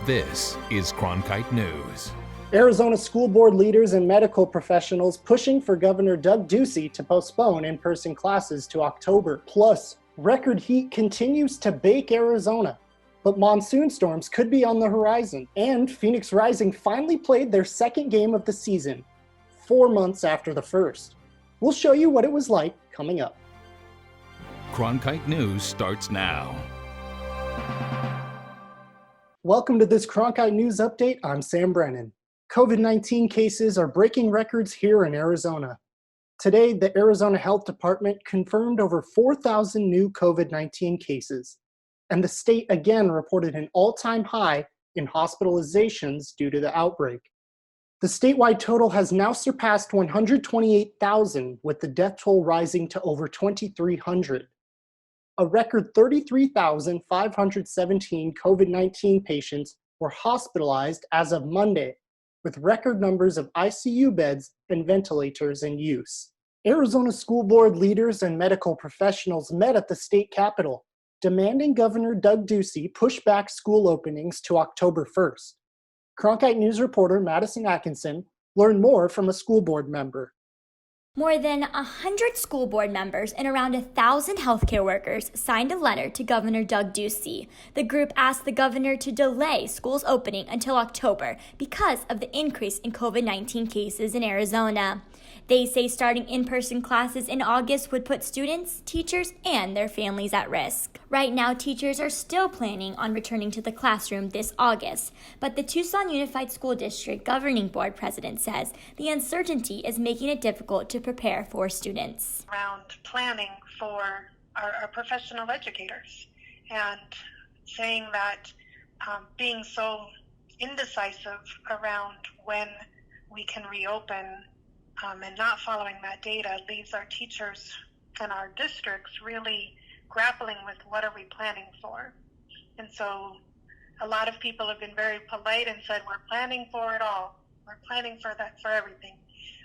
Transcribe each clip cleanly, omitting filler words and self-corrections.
This is Cronkite News. Arizona school board leaders and medical professionals pushing for Governor Ducey to postpone in-person classes to October. Plus, record heat continues to bake Arizona. But monsoon storms could be on the horizon. And Phoenix Rising finally played their second game of the season, 4 months after the first. We'll show you what it was like coming up. Cronkite News starts now. Welcome to this Cronkite News Update. I'm Sam Brennan. COVID-19 cases are breaking records here in Arizona. Today, the Arizona Health Department confirmed over 4,000 new COVID-19 cases, and the state again reported an all-time high in hospitalizations due to the outbreak. The statewide total has now surpassed 128,000, with the death toll rising to over 2,300. A record 33,517 COVID-19 patients were hospitalized as of Monday, with record numbers of ICU beds and ventilators in use. Arizona school board leaders and medical professionals met at the state capitol, demanding Governor Ducey push back school openings to October 1st. Cronkite News reporter Madison Atkinson learned more from a school board member. More than 100 school board members and around 1,000 healthcare workers signed a letter to Governor Ducey. The group asked the governor to delay schools opening until October because of the increase in COVID-19 cases in Arizona. They say starting in-person classes in August would put students, teachers, and their families at risk. Right now, teachers are still planning on returning to the classroom this August, but the Tucson Unified School District Governing Board president says the uncertainty is making it difficult to prepare for students. Around planning for our professional educators and saying that being so indecisive around when we can reopen and not following that data leaves our teachers and our districts really grappling with what are we planning for. And so a lot of people have been very polite and said, we're planning for it all. We're planning for that, for everything.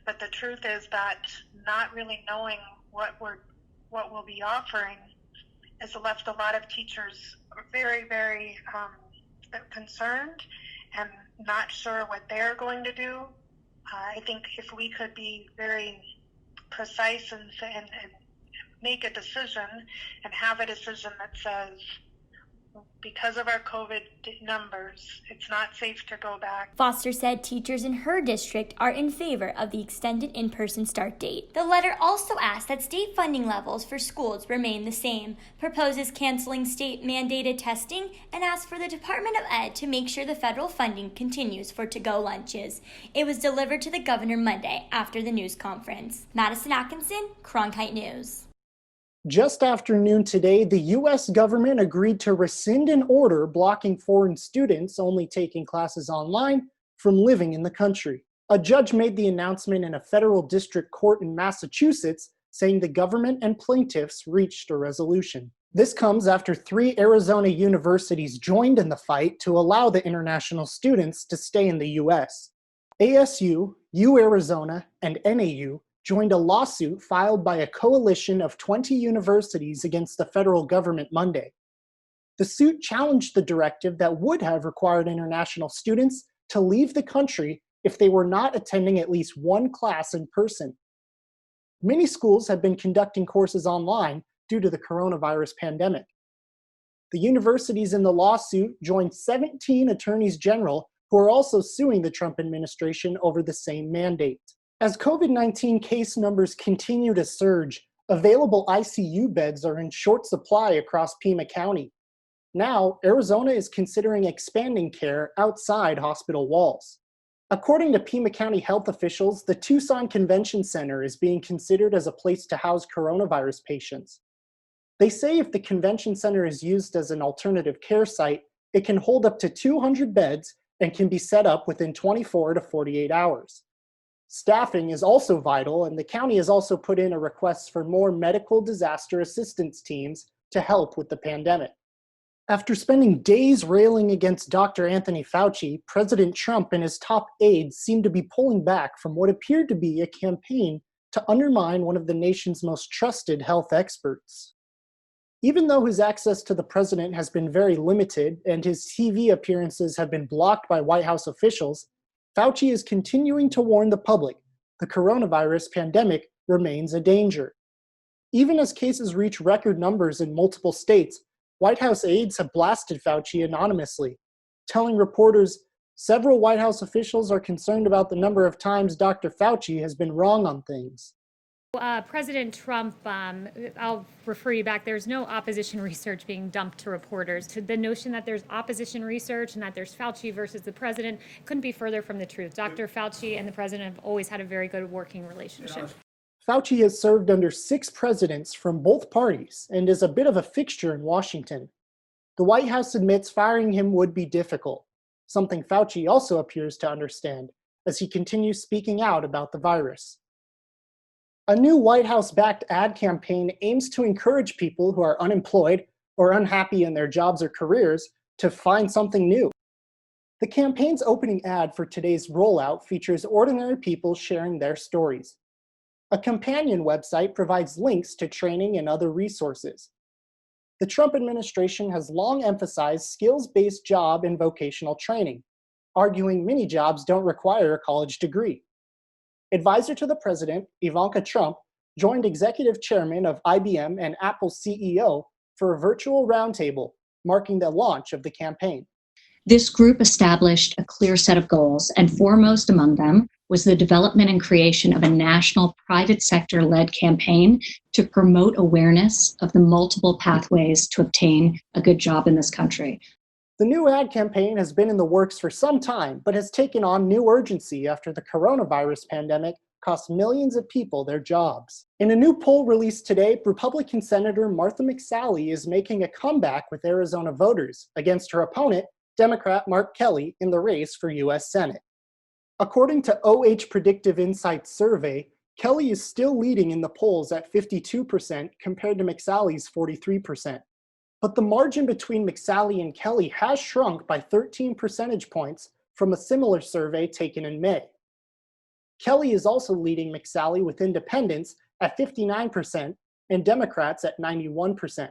But the truth is that not really knowing what we'll be offering has left a lot of teachers very, very concerned and not sure what they're going to do. I think if we could be very precise and make a decision and have a decision that says, because of our COVID numbers, it's not safe to go back. Foster said teachers in her district are in favor of the extended in-person start date. The letter also asked that state funding levels for schools remain the same, proposes canceling state-mandated testing, and asked for the Department of Ed to make sure the federal funding continues for to-go lunches. It was delivered to the governor Monday after the news conference. Madison Atkinson, Cronkite News. Just after noon today, the U.S. government agreed to rescind an order blocking foreign students only taking classes online from living in the country. A judge made the announcement in a federal district court in Massachusetts, saying the government and plaintiffs reached a resolution. This comes after 3 Arizona universities joined in the fight to allow the international students to stay in the U.S. ASU, U-Arizona, and NAU joined a lawsuit filed by a coalition of 20 universities against the federal government Monday. The suit challenged the directive that would have required international students to leave the country if they were not attending at least one class in person. Many schools have been conducting courses online due to the coronavirus pandemic. The universities in the lawsuit joined 17 attorneys general who are also suing the Trump administration over the same mandate. As COVID-19 case numbers continue to surge, available ICU beds are in short supply across Pima County. Now, Arizona is considering expanding care outside hospital walls. According to Pima County health officials, the Tucson Convention Center is being considered as a place to house coronavirus patients. They say if the convention center is used as an alternative care site, it can hold up to 200 beds and can be set up within 24 to 48 hours. Staffing is also vital, and the county has also put in a request for more medical disaster assistance teams to help with the pandemic. After spending days railing against Dr. Anthony Fauci, President Trump and his top aides seemed to be pulling back from what appeared to be a campaign to undermine one of the nation's most trusted health experts. Even though his access to the president has been very limited and his TV appearances have been blocked by White House officials, Fauci is continuing to warn the public the coronavirus pandemic remains a danger. Even as cases reach record numbers in multiple states, White House aides have blasted Fauci anonymously, telling reporters several White House officials are concerned about the number of times Dr. Fauci has been wrong on things. President Trump, I'll refer you back, there's no opposition research being dumped to reporters. The notion that there's opposition research and that there's Fauci versus the president couldn't be further from the truth. Dr. Fauci and the president have always had a very good working relationship. Fauci has served under 6 presidents from both parties and is a bit of a fixture in Washington. The White House admits firing him would be difficult, something Fauci also appears to understand as he continues speaking out about the virus. A new White House-backed ad campaign aims to encourage people who are unemployed or unhappy in their jobs or careers to find something new. The campaign's opening ad for today's rollout features ordinary people sharing their stories. A companion website provides links to training and other resources. The Trump administration has long emphasized skills-based job and vocational training, arguing many jobs don't require a college degree. Advisor to the president, Ivanka Trump, joined executive chairman of IBM and Apple CEO for a virtual roundtable marking the launch of the campaign. This group established a clear set of goals, and foremost among them was the development and creation of a national private sector-led campaign to promote awareness of the multiple pathways to obtain a good job in this country. The new ad campaign has been in the works for some time, but has taken on new urgency after the coronavirus pandemic cost millions of people their jobs. In a new poll released today, Republican Senator Martha McSally is making a comeback with Arizona voters against her opponent, Democrat Mark Kelly, in the race for U.S. Senate. According to OH Predictive Insights survey, Kelly is still leading in the polls at 52% compared to McSally's 43%. But the margin between McSally and Kelly has shrunk by 13 percentage points from a similar survey taken in May. Kelly is also leading McSally with independents at 59% and Democrats at 91%.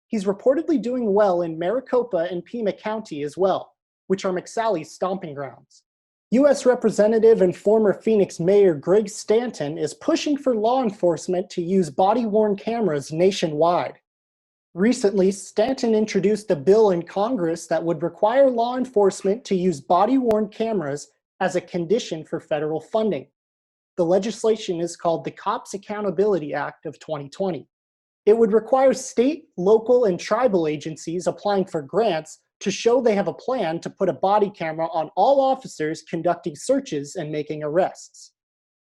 He's reportedly doing well in Maricopa and Pima County as well, which are McSally's stomping grounds. U.S. Representative and former Phoenix Mayor Greg Stanton is pushing for law enforcement to use body-worn cameras nationwide. Recently, Stanton introduced a bill in Congress that would require law enforcement to use body-worn cameras as a condition for federal funding. The legislation is called the Cops Accountability Act of 2020. It would require state, local, and tribal agencies applying for grants to show they have a plan to put a body camera on all officers conducting searches and making arrests.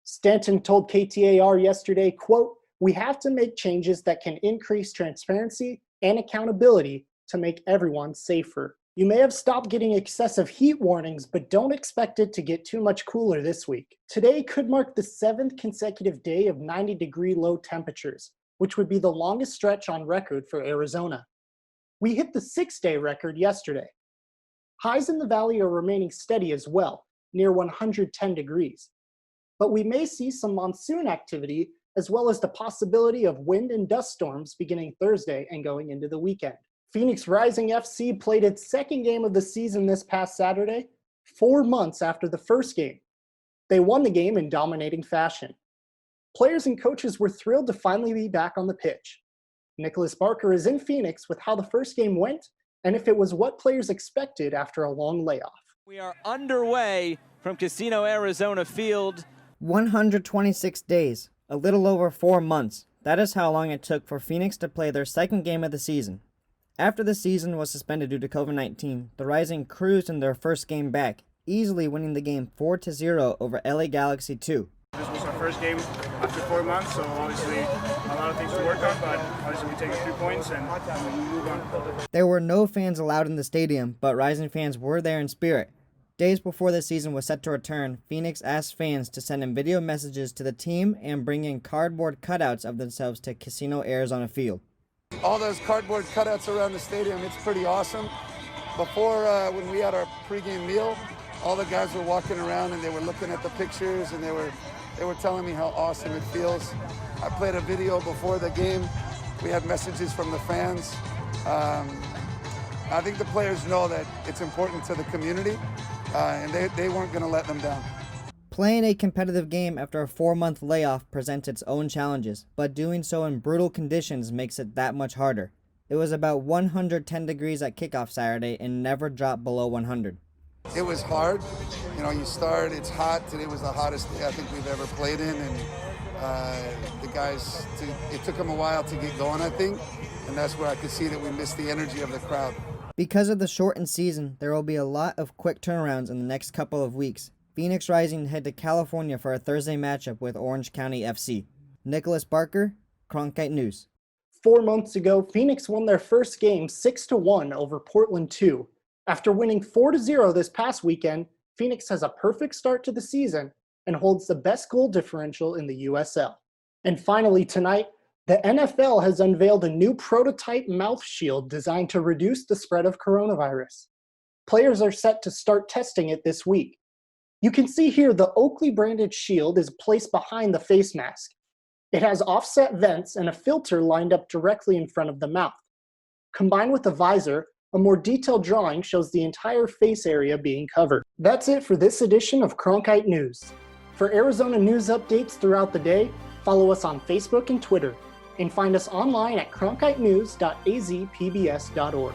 Stanton told KTAR yesterday, quote, "We have to make changes that can increase transparency and accountability to make everyone safer." You may have stopped getting excessive heat warnings, but don't expect it to get too much cooler this week. Today could mark the 7th consecutive day of 90-degree low temperatures, which would be the longest stretch on record for Arizona. We hit the 6-day record yesterday. Highs in the valley are remaining steady as well, near 110 degrees. But we may see some monsoon activity as well as the possibility of wind and dust storms beginning Thursday and going into the weekend. Phoenix Rising FC played its second game of the season this past Saturday, 4 months after the first game. They won the game in dominating fashion. Players and coaches were thrilled to finally be back on the pitch. Nicholas Barker is in Phoenix with how the first game went and if it was what players expected after a long layoff. We are underway from Casino Arizona Field. 126 days. A little over 4 months. That is how long it took for Phoenix to play their second game of the season. After the season was suspended due to COVID-19, the Rising cruised in their first game back, easily winning the game 4-0 over LA Galaxy 2. This was our first game after 4 months, so obviously a lot of things to work on, but obviously we take 3 points and we move on. There were no fans allowed in the stadium, but Rising fans were there in spirit. Days before the season was set to return, Phoenix asked fans to send in video messages to the team and bring in cardboard cutouts of themselves to Casino Arizona Field. All those cardboard cutouts around the stadium, it's pretty awesome. Before, when we had our pregame meal, all the guys were walking around and they were looking at the pictures and they were telling me how awesome it feels. I played a video before the game We had messages from the fans. I think the players know that it's important to the community, and they weren't going to let them down. Playing a competitive game after a 4-month layoff presents its own challenges, but doing so in brutal conditions makes it that much harder. It was about 110 degrees at kickoff Saturday and never dropped below 100. It was hard. You know, you start, it's hot. Today was the hottest day I think we've ever played in, and the guys, it took them a while to get going, I think, and that's where I could see that we missed the energy of the crowd. Because of the shortened season, there will be a lot of quick turnarounds in the next couple of weeks. Phoenix Rising head to California for a Thursday matchup with Orange County FC. Nicholas Barker, Cronkite News. 4 months ago, Phoenix won their first game 6-1 over Portland 2. After winning 4-0 this past weekend, Phoenix has a perfect start to the season and holds the best goal differential in the USL. And finally tonight, the NFL has unveiled a new prototype mouth shield designed to reduce the spread of coronavirus. Players are set to start testing it this week. You can see here the Oakley branded shield is placed behind the face mask. It has offset vents and a filter lined up directly in front of the mouth. Combined with the visor, a more detailed drawing shows the entire face area being covered. That's it for this edition of Cronkite News. For Arizona news updates throughout the day, follow us on Facebook and Twitter, and find us online at cronkitenews.azpbs.org.